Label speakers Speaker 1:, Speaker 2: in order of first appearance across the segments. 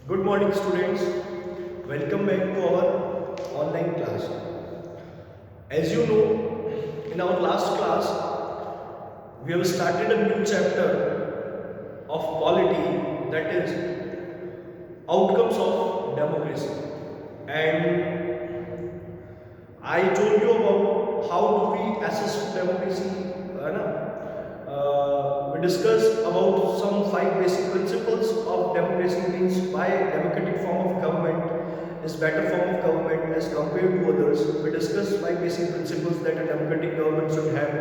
Speaker 1: Good morning, students. Welcome back to our online class. As you know, in our last class, we have started a new chapter of polity, that is outcomes of democracy. And I told you about how do we assess democracy. है ना? We discussed about some five basic principles of democracy, means why democratic form of government is better form of government as compared to others. We discussed five basic principles that a democratic government should have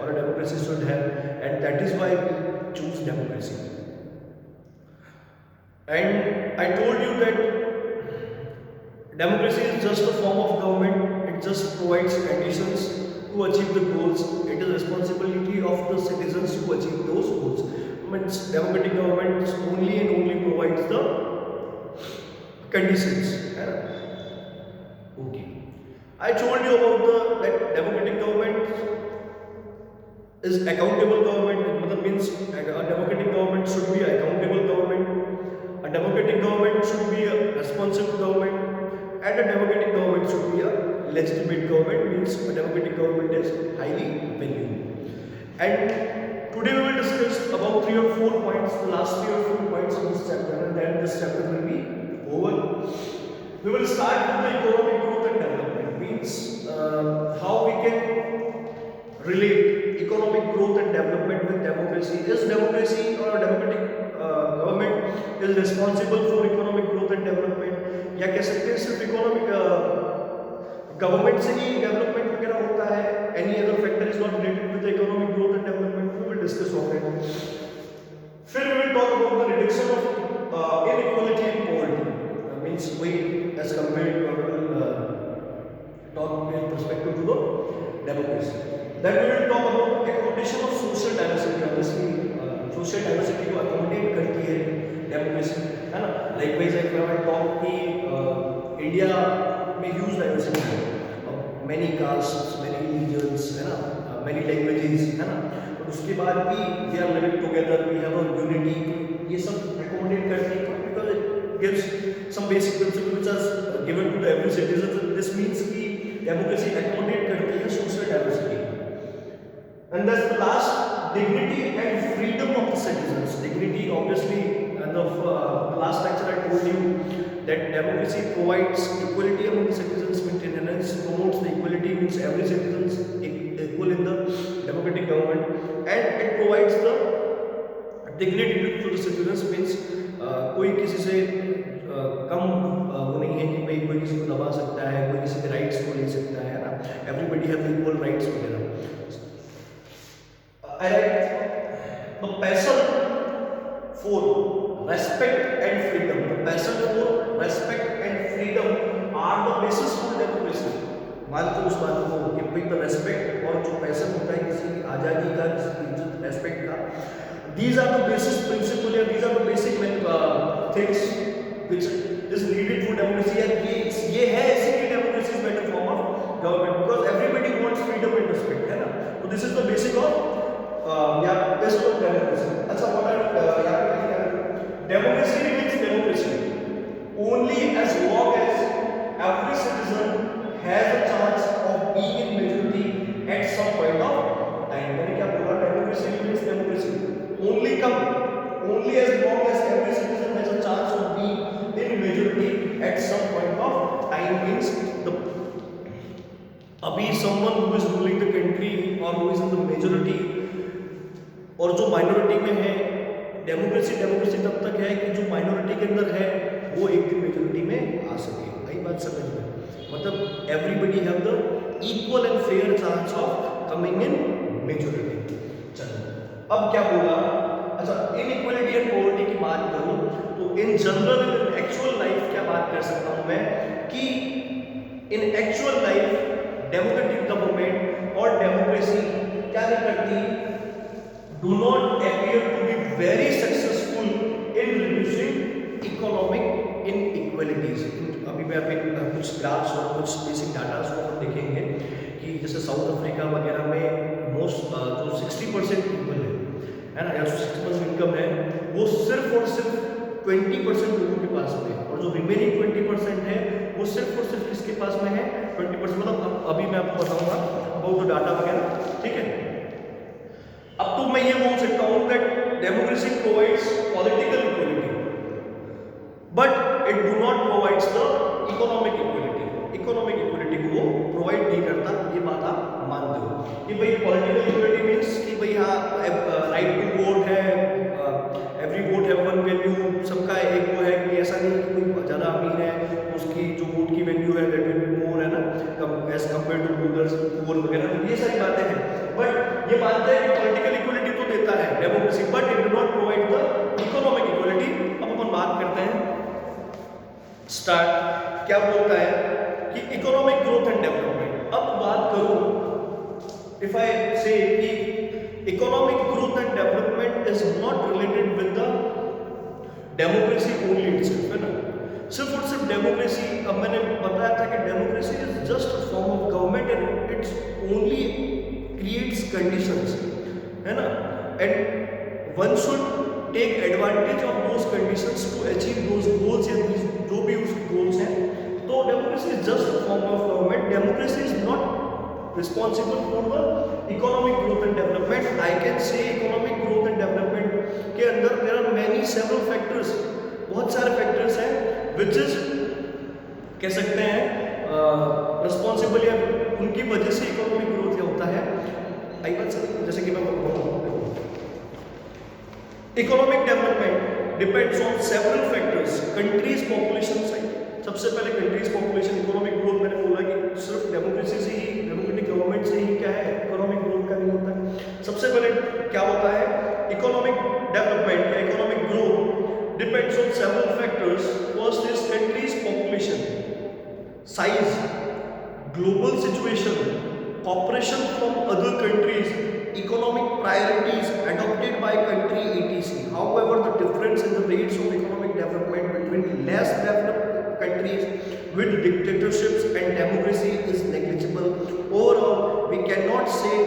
Speaker 1: or a democracy should have, and that is why we choose democracy. And I told you that democracy is just a form of government. It just provides conditions to achieve the goals. It is responsibility of the citizens to achieve those goals. Means democratic government only and only provides the conditions. Okay. I told you about that democratic government is accountable government. Matlab means a democratic government should be accountable government. A democratic government should be a responsive government, and a democratic government should be a legitimate government. Means a democratic government is highly valued. And today we will discuss about 3 or 4 points, the last 3 or 4 points of this chapter, and then this chapter will be over. We will start with the economic growth and development. Means how we can relate economic growth and development with democracy. Is democracy or a democratic government is responsible for economic growth and development? या कह सकते हैं सिर्फ economic government से ही development वगैरह होता है? Any other factor is not related with the economic growth and development? We will discuss on that. फिर we will talk about the reduction of inequality and poverty. Means we as compared to talk with perspective to the democracy. Then we will talk about accommodation of social diversity. Obviously, social diversity को accommodate करती है democracy, है ना? Likewise, if I talk कि India में huge diversity है, many castes, many religions, है ना? Many languages, है ना? और उसके बाद भी we are living together, we have a unity. ये सब accommodate करती है because it gives some basic principles which are given to every citizen. This means कि democracy accommodate करती है social diversity. And that's the last, dignity and freedom of the citizens. Dignity, obviously, and the last lecture I told you that democracy provides equality among the citizens, maintenance, promotes the equality, means every citizen is equal in the democratic government, and it provides the dignity to the citizens. Means कोई किसी से कम वो नहीं है कि भाई कोई किसी को दबा सकता है, कोई किसी के राइट्स को ले सकता है ना? Everybody have equal rights वगैरह. I write the passion for respect and freedom. The passion for respect and freedom are the basis for democracy. मानते उस बात को कि भाई the respect और जो पैशन होता है किसी की आज़ादी का, किसी की इज्जत, respect का, these are the basis principle या these are the basic things which is needed for democracy. and ये है इसीलिए democracy is better form of government because everybody wants freedom and respect, है ना? So this is the basic of best of democracy. अच्छा, what are democracy remains democracy only as long as every citizen has a chance of being in majority at some point of time. मैंने क्या बोला? Democracy remains democracy only as long as every citizen has a chance of being in majority at some point of time. Means the अभी someone who is ruling the country or who is in the majority और जो minority में है, democracy तब तक है कि जो माइनॉरिटी के अंदर है वो एक दिन मेजॉरिटी में आ सके. आई बात समझ में? मतलब everybody have the equal and fair chance of coming in majority. चलो अब क्या बोला? अच्छा, इनइक्वालिटी एंड पॉवर्टी की बात करूं तो in general in actual life क्या बात कर सकता हूं मैं कि इन एक्चुअल लाइफ डेमोक्रेटिक गवर्नमेंट और डेमोक्रेसी क्या करती? Do not appear to be very successful in reducing economic inequalities. अभी मैं कुछ ग्राफ्स और कुछ बेसिक डाटा को हम देखेंगे कि जैसे साउथ अफ्रीका वगैरह में मोस्ट जो 60% पीपल है ना, या 60% इनकम है, वो सिर्फ और सिर्फ 20% लोगों के पास में है, और जो रिमेनिंग 20% है वो सिर्फ और सिर्फ किसके पास में है? 20%। मतलब अभी मैं आपको बताऊंगा अबाउट द डाटा वगैरह, ठीक है। अब तो मैं ये बोल सकता हूँ that democracy provides political equality, but it do not provides the economic equality. Economic equality को वो प्रोवाइड नहीं करता, ये बात आप मानते हो कि भाई पॉलिटिकल इक्वलिटी मीन्स कि भाई हाँ राइट टू वोट है, every vote have one value, सबका एक वो है कि ऐसा नहीं कि कोई ज़्यादा अमीर है उसकी जो वोट की वैल्यू है दैट विल बी मोर, है ना, as compare to rural poor वगैरह, ये सारी बातें हैं। बट ये मानते हैं कि पॉलिटिकल इक्वलिटी तो देता है democracy, but it do not provide the economic equality. अब अपन बात करते हैं स्टार्ट क्या बोलता है कि इकोनॉमिक ग्रोथ एंड डेवलपमेंट। अब बात करूं इफ आई से कि economic growth and development is not related with the democracy only itself, है ना, सिर्फ और सिर्फ डेमोक्रेसी। अब मैंने बताया था कि democracy is just a form of government and it's only creates conditions, है ना, and one should take advantage of those conditions to achieve those goals या जो भी उसके गोल्स हैं। तो democracy is just a form of government, democracy is not responsible for the economic growth and development. I can say economic growth and development के अंदर there are many several factors, बहुत सारे factors हैं which is कह सकते हैं responsible या उनकी वजह से economic growth क्या होता है। आई बात समझ, जैसे कि मैं बताऊँ economic development depends on several factors, country's population size। सबसे पहले कंट्रीज पॉपुलेशन, इकोनॉमिक ग्रोथ मैंने बोला कि सिर्फ डेमोक्रेसी से ही, डेमोक्रेटिक गवर्नमेंट से ही क्या है इकोनॉमिक ग्रोथ का नहीं होता है। सबसे पहले क्या होता है इकोनॉमिक डेवलपमेंट या economic growth depends on several factors. First is countries population size, global situation, cooperation from other countries, economic priorities adopted by country etc. However, the difference in the rates of economic development between less developed countries with dictatorships and democracy is negligible. Overall, we cannot say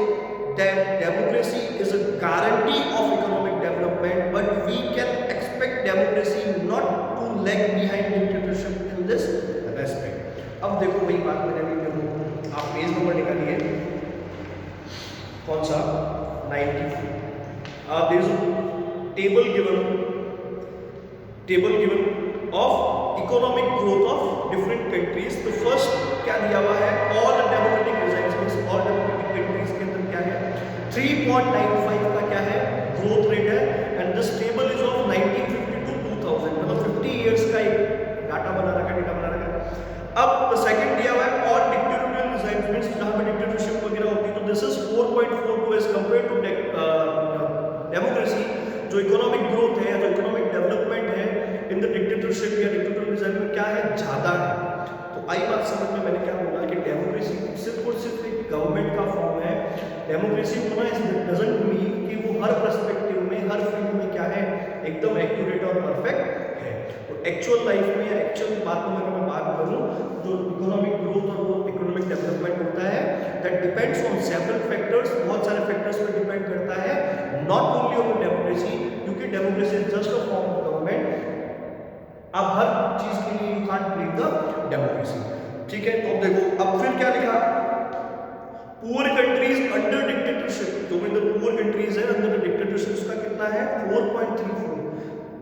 Speaker 1: that democracy is a guarantee of economic development, but we can expect democracy not to lag behind dictatorship in this respect. अब देखो वही बात मैंने अभी देखो आप page number निकालिए कौन सा 94। There is table given of economic growth of different countries. तो फर्स्ट क्या दिया हुआ है all democratic regions, all democratic countries के अंदर क्या है 3.95 का क्या है ग्रोथ रेट है, and this table is of 1950 to 2000, मतलब 50 इयर्स का एक डेटा बना रखा है। अब सेकंड दिया हुआ है ऑल डिक्टेटोरियल रीजन्स मींस जहां पे डिक्टेटरशिप वगैरह होती है, तो this is 4.42 as compare to democracy. जो इकोनॉमिक ग्रोथ है या जो इकोनॉमिक डेवलपमेंट है इन द डिक्टेटरशिप या डिक्टेटोरियलिज्म में क्या है ज़्यादा है। तो आई बात समझ में, मैंने क्या बोला कि डेमोक्रेसी सिर्फ और सिर्फ एक गवर्नमेंट का फॉर्म है। डेमोक्रेसी होना इज डजंट मीन कि वो हर पर्सपेक्टिव में, हर फील्ड में क्या है एकदम एक्यूरेट और परफेक्ट है। तो एक्चुअल लाइफ में या एक्चुअल बातों में अगर मैं बात करूँ, जो इकोनॉमिक ग्रोथ और वो इकोनॉमिक डेवलपमेंट होता है that depends on several factors, बहुत सारे फैक्टर्स पर डिपेंड करता है, नॉट ओनली ऑन डेमोक्रेसी, क्योंकि democracy is just a form of government. अब हर चीज के लिए you can't break the democracy, ठीक है। तो अब देखो अब फिर क्या लिखा, पुअर कंट्रीज अंडर डिक्टेटरशिप, जो भी पुअर कंट्रीज है अंडर डिक्टेटरशिप उसका कितना है 4.34,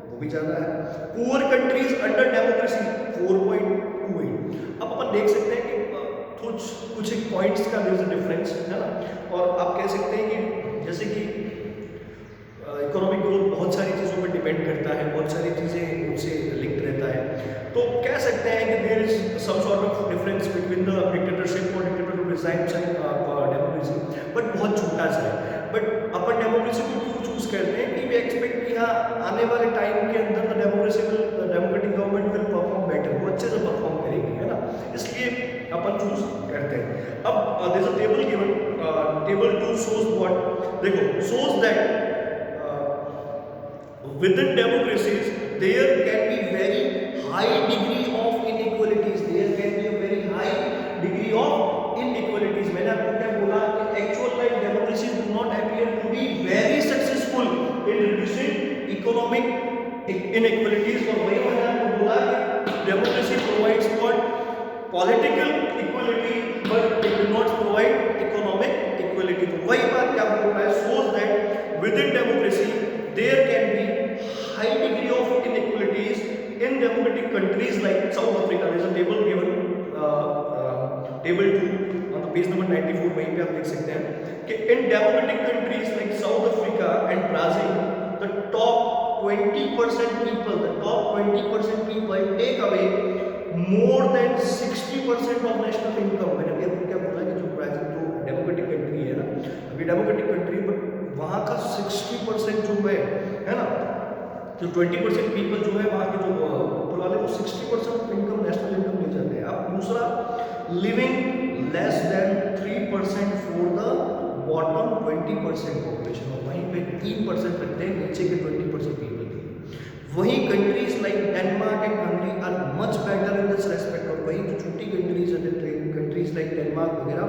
Speaker 1: वो भी ज्यादा है। Poor countries under democracy 4.28। अब अपन देख सकते हैं कि कुछ एक पॉइंट्स का देयर इज अ डिफरेंस, है ना, और आप कह सकते हैं कि जैसे कि इकोनॉमिक ग्रोथ बहुत सारी चीज़ों पर डिपेंड करता है, बहुत सारी चीज़ें उनसे लिंक्ड रहता है। तो कह सकते हैं कि there is some sort of difference between the dictatorship और dictatorial regimes and democracy, but बहुत छोटा सा है। बट अपन डेमोक्रेसी को क्यों चूज करते हैं कि वी एक्सपेक्ट कि हाँ आने वाले टाइम के अंदर the democratic government will perform better, वो अच्छे से परफॉर्म करेगी, है ना, इसलिए अपन चूज करते हैं। अब there is a table given, table 2 shows what, देखो shows that within democracies there can be very high degree of inequalities, there can be a very high degree of inequalities। मैंने आपको क्या बोला कि actual life democracies do not appear to be very successful in reducing economic inequalities, और वही मैंने आपको बोला कि democracy provides for political equality but it do not provide economic equality. तो वही बात क्या बोल रहा है, such that within democracy there can be high degree of inequalities in democratic countries like South Africa. There is a table given, table 2 on the page number 94, वहीं पे आप देख सकते हैं कि in democratic countries like South Africa and Brazil, the top 20% people take away more than 60% of national income. मैंने अभी आपको क्या बोला कि जो ब्राजील जो डेमोक्रेटिक कंट्री है ना, अभी डेमोक्रेटिक कंट्री पर वहाँ का 60% जो है ना, जो 20% पीपल जो है वहाँ के जो ऊपर वाले वो 60% इनकम नेशनल इनकम ले जाते हैं। अब दूसरा, living less than 3% for the bottom 20% population, और वहीं पे 3% रखते हैं नीचे के 20% पीपल के। वहीं countries like Denmark and Hungary are much better in this respect, और वहीं जो छोटी कंट्रीज है, कंट्रीज लाइक डेनमार्क वगैरह,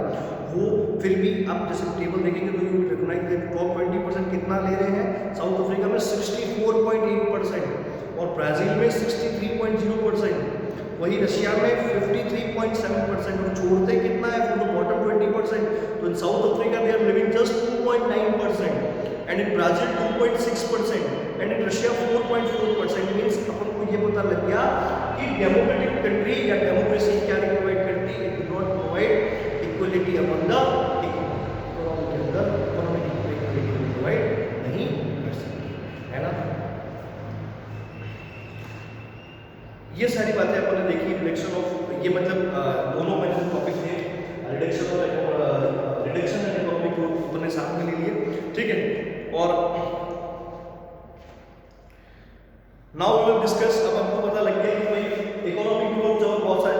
Speaker 1: वो फिर भी आप जैसे टेबल देखेंगे तो यू रिकॉग्नाइज दैट टॉप 20% कितना ले रहे हैं, साउथ अफ्रीका में 64.8% और ब्राजील में 63.0%, वही रशिया में 53.7%, और छोड़ते कितना है फॉर द बॉटम 20%, तो in South Africa they are living just 2.9% and in Brazil 2.6% and in Russia 4.4%। Means अपन को ये पता लग गया कि डेमोक्रेटिक कंट्री या डेमोक्रेसी क्या प्रोवाइड करती है, it do not provide equality among the economy के अंदर, इकोनॉमिक इक्वलिटी प्रोवाइड नहीं कर सकती, है ना। ये सारी बातें अपन ने देखी, रिडक्शन ऑफ, ये मतलब दोनों में जो टॉपिक थे, रिडक्शन एंड इकोनॉमिक ग्रोथ अपन ने साथ में ले लिए, ठीक है। और नाउ वी विल डिस्कस, अब आपको पता लग गया कि भाई इकोनॉमिक ग्रोथ जो बहुत सारी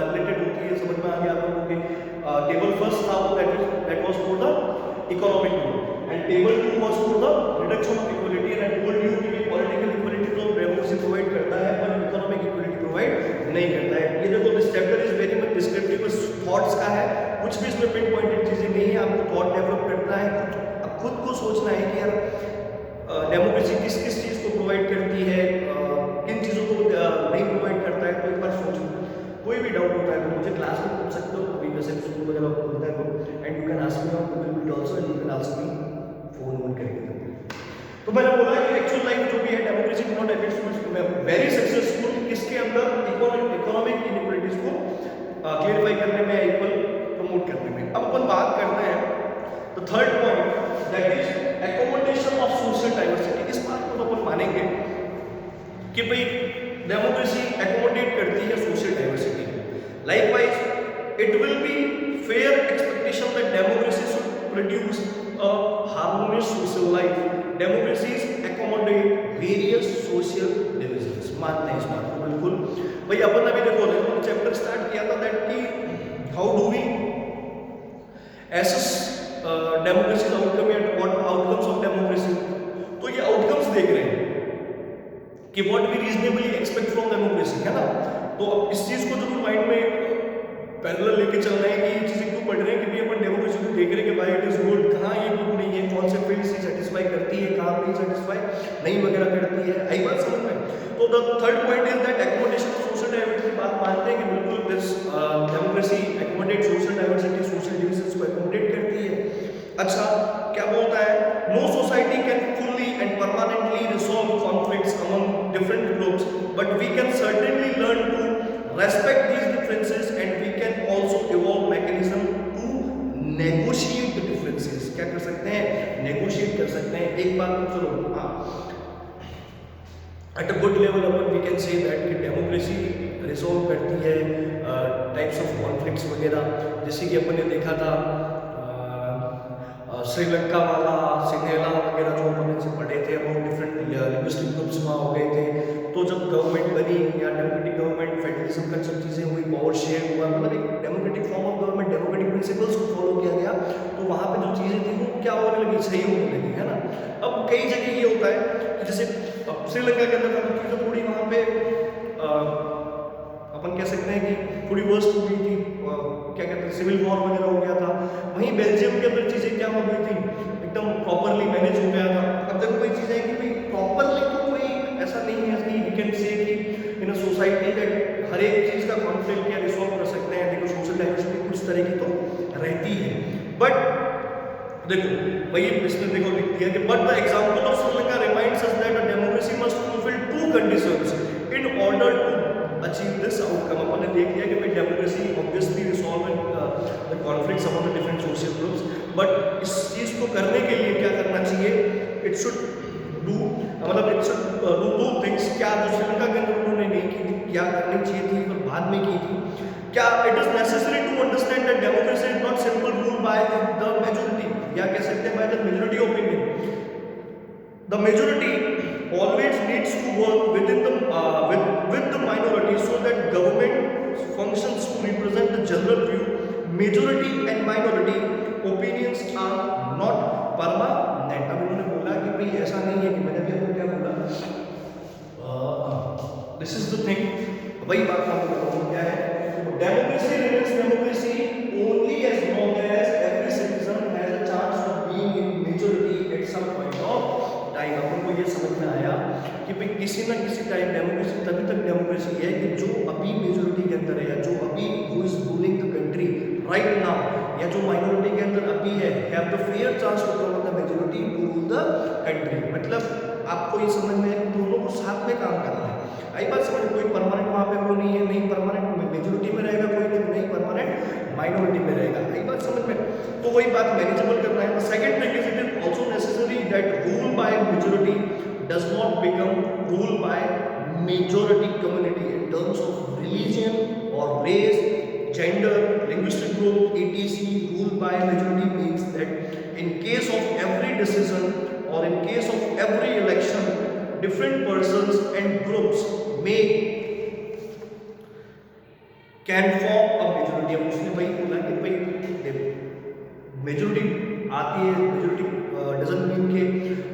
Speaker 1: रिलेटेड होती है, समझ में आ गया आप लोगों के। टेबल फर्स्ट था that was for the economic growth and table 2 was for the reduction of equality, and I told you कि पॉलिटिकल इक्वलिटी तो डेमोक्रेसी प्रोवाइड करता है पर इकोनॉमिक इक्वलिटी प्रोवाइड नहीं करता है। ये देखो, this chapter is very much descriptive thoughts का है, कुछ भी इसमें पिन पॉइंटेड चीजें नहीं है, आपको थॉट डेवलप करना है, अब खुद को सोचना है कि यार डेमोक्रेसी किस किस चीज को प्रोवाइड करती है, किन चीजों को नहीं प्रोवाइड करता है। तो एक बार सोचो, कोई भी डाउट होता है तो मुझे क्लास में पूछ सकते हो, अभी जैसे स्कूल वगैरह होता है तो, and you can ask me on Google Meet also, and you can ask me phone करके। तो मैंने बोला कि एक्चुअल लाइफ जो भी है, democracy do not effect very successful किसके अंदर, इकोनॉमिक इनइक्वलिटीज को क्लियरिफाई करने में, इक्वल प्रमोट करने में। अब अपन बात करते हैं the third point, that is accommodation of social diversity. इस बात को तो अपन मानेंगे कि भाई डेमोक्रेसी एकोमोडेट करती है social diversity. Likewise it will be fair expectation that democracy should produce a harmonious social life. Democracies accommodate various social divisions. मानते हैं इस बात को बिल्कुल। भाई अपन अभी देखो, चैप्टर स्टार्ट किया था दैट कि how do we assess democracy outcome या व्हाट आउटकम्स ऑफ डेमोक्रेसी। तो ये आउटकम्स देख रहे हैं कि what we reasonably expect from democracy, है ना। तो अब इस चीज को जरूर माइंड में पैरेलल लेके चल रहे हैं कि ये चीजें क्यों पढ़ रहे हैं कि अपन डेमोक्रेसी को देख रहे हैं कि भाई इट इज गुड, कहाँ ये गुड नहीं है, कौन से फील्ड से सेटिस्फाई करती है, कहाँ पे सेटिस्फाई नहीं वगैरह करती है, आई बात समझ में। तो the third point is that accommodation of social diversity. बात मानते हैं कि बिल्कुल this democracy accommodate social diversity, social divisions को एकोमोडेट करती है। अच्छा, क्या बोलता है, no society can fully and permanently resolve conflicts among different groups, but we can certainly learn to respect these differences and we can also evolve mechanism to negotiate the differences। क्या कर सकते हैं, negotiate कर सकते हैं। एक बात तो चलो, at a good level upon we can say that कि डेमोक्रेसी रिजॉल्व करती है टाइप्स ऑफ कॉन्फ्लिक्ट्स वगैरह, जैसे कि अपन ने देखा था श्रीलंका वाला सिनेला वगैरह जो अपन से पढ़े थे, वो डिफरेंट लिंग्विस्टिक ग्रुप्स वहाँ हो गए थे। तो जब गवर्नमेंट बनी या डेमोक्रेटिक गवर्नमेंट, फेडरलिज्म का सब चीज़ें हुई, पावर शेयर हुआ, मतलब एक democratic form of government, democratic principles को फॉलो किया गया, तो वहाँ पे जो चीज़ें थी वो क्या होने लगी, सही होने लगी, है ना। अब कई जगह ये होता है कि जैसे श्रीलंका के अंदर चीज़ें थोड़ी वहाँ पे अपन कह सकते हैं कि थोड़ी वर्स्ट हो गई थी, क्या कहते हैं, सिविल वॉर वगैरह हो गया था। वहीं बेल्जियम के अंदर चीज़ें क्या हो गई थी, एकदम प्रॉपरली मैनेज हो गया था। अब देखो कोई चीज़ है कि भाई प्रॉपरली तो कोई ऐसा नहीं है देखो वही इसने देखो लिख दिया कि but the example of Sri Lanka reminds us that a democracy must fulfil two conditions in order to achieve this outcome. अपन ने देख लिया कि भाई democracy obviously resolve the conflicts among the different social groups, but इस चीज को करने के लिए क्या करना चाहिए, इट शुड डू मतलब इट शुड डू दो थिंग्स। क्या जो श्रीलंका के अंदर उन्होंने नहीं की थी, क्या करनी चाहिए थी और बाद में की थी, क्या it is necessary to understand that democracy is not simple rule by the majority, या कह सकते हैं by the majority opinion. The majority always needs to work within the with the minority so that government functions to represent the general view. Majority and minority opinions are not permanent। अब उन्होंने बोला कि भाई ऐसा नहीं है कि मैंने भी आपको क्या बोला, दिस इज द थिंग, वही बात मैं आपको बताऊं क्या है। Democracy remains democracy only as long as every citizen has a chance of being in majority at some point of time. अपन को ये समझ में आया कि भाई किसी ना किसी टाइम डेमोक्रेसी तभी तक डेमोक्रेसी है कि जो अभी मेजॉरिटी के अंदर है, या जो अभी who is ruling the country right now, या जो माइनॉरिटी के अंदर अभी है, have the fair chance to come the majority to rule the country. मतलब आपको ये समझ में है कि दोनों को साथ में काम करना है। आई बात समझ, कोई परमानेंट वहाँ पे वो नहीं है, नहीं परमानेंट मेजॉरिटी में रहेगा, कोई नहीं परमानेंट माइनॉरिटी में रहेगा। आई बात समझ में, तो वही बात मैनेजेबल करना है। Second thing is it is also necessary that rule by majority does not become rule by majority community in terms of religion और race, gender, linguistic group, etc. Rule by majority means that in case of every decision or in case of every election, different persons and groups may can form a majority। अब उसने भाई बोला कि भाई majority आती है, majority doesn't mean के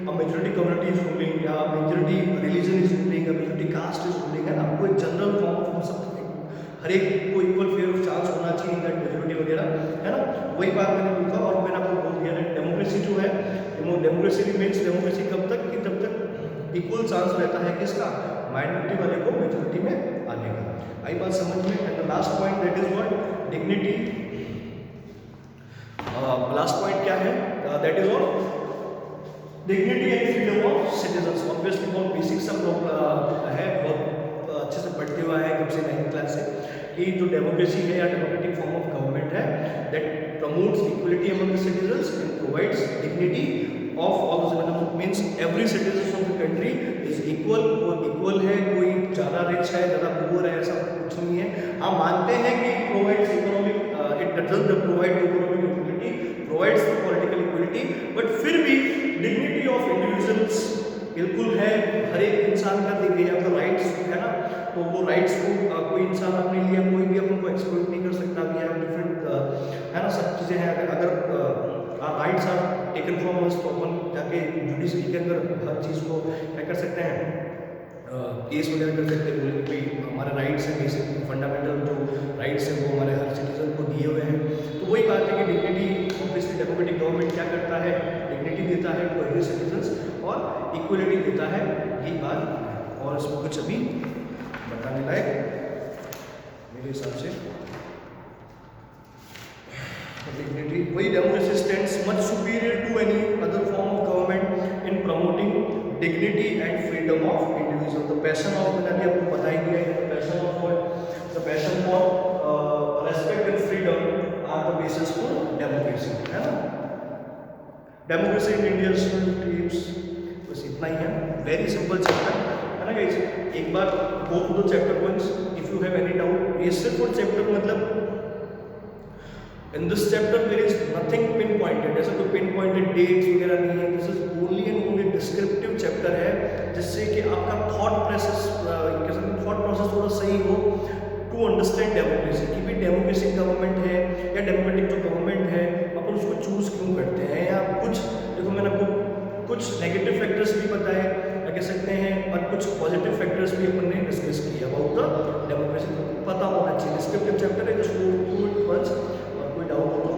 Speaker 1: a majority community is ruling या majority religion is ruling या majority caste is ruling, है ना। कोई जनरल फॉर्म ऑफ सब हर एक को इक्वल फेयर ऑफ चांस होना चाहिए इन दैट मेजोरिटी वगैरह, है ना। वही बात मैंने पूछा और मैंने आपको बोल दिया डेमोक्रेसी जो है, डेमोक्रेसी रिमेन्स डेमोक्रेसी कब तक कि जब तक इक्वल चांस रहता है किसका, माइनॉरिटी वाले को मेजोरिटी में आने का। आई बात समझ में। And the last point that is what dignity. Last point क्या है, that is what dignity and freedom of citizens. Obviously बहुत बेसिक सब है, बहुत अच्छे से पढ़ते हुआ है कब से 9th क्लास से, कि जो डेमोक्रेसी है या डेमोक्रेटिक फॉर्म ऑफ गवर्नमेंट है that promotes equality among the citizens and provides dignity of all the citizens. Means every citizen of the country is equal, वो इक्वल है, कोई ज़्यादा रिच है ज़्यादा पुअर है ऐसा कुछ नहीं है। हम मानते हैं कि provides economic, it doesn't provide economic equality, provides political equality, but फिर भी डिग्निटी ऑफ इंडिविजुअल्स बिल्कुल है, हर एक इंसान का दी गई आपका राइट्स है ना, तो वो राइट्स को कोई इंसान अपने लिए कोई भी अपन को एक्सप्लॉइट नहीं कर सकता। वी हैव डिफरेंट है ना, सब चीज़ें हैं। अगर rights are taken from us तो अपन जाके जुडिशरी के अंदर हर चीज़ को क्या कर सकते हैं, केस वगैरह कर सकते हैं, बोले कि भाई हमारे राइट्स हैं, बेसिक फंडामेंटल जो राइट्स हैं वो हमारे हर सिटीजन को दिए हुए हैं। तो वही बात है कि डिग्निटी ऑब्वियसली डेमोक्रेटिक गवर्नमेंट क्या करता है, डिग्निटी देता है टू एवरी सिटीजन्स और इक्वलिटी देता है, यही बात। और इसमें कुछ अभी बताने लायक मेरे हिसाब से डिग्निटी, वही democracy stands much superior to any other form of government in promoting dignity and freedom of individual. The passion of, मैंने अभी आपको बता ही दिया है, passion of what, the passion for respect and freedom are the basis for democracy, है ना। Democracy in India teams, बस इतना ही है, वेरी सिंपल चैप्टर है ना गाइस। एक बार go through the chapter once if you have any doubt. ये सिर्फ और चैप्टर मतलब in this chapter there is nothing pin pointed, ऐसा कोई पिन पॉइंटेड डेट्स वगैरह नहीं है। This is only and only descriptive chapter है, जिससे कि आपका थॉट प्रोसेस थोड़ा सही हो टू अंडरस्टैंड डेमोक्रेसी, कि भाई डेमोक्रेसी गवर्नमेंट है या डेमोक्रेटिक जो गवर्नमेंट है अपन उसको चूज क्यों करते हैं, या कुछ देखो मैंने आपको कुछ नेगेटिव फैक्टर्स भी बताए या कह सकते हैं, और कुछ पॉजिटिव फैक्टर्स भी अपन ने डिस्कस किए अबाउट द डेमोक्रेसी। पता होना चाहिए, डिस्क्रिप्टिव चैप्टर है, just go through it once, और कोई डाउट हो तो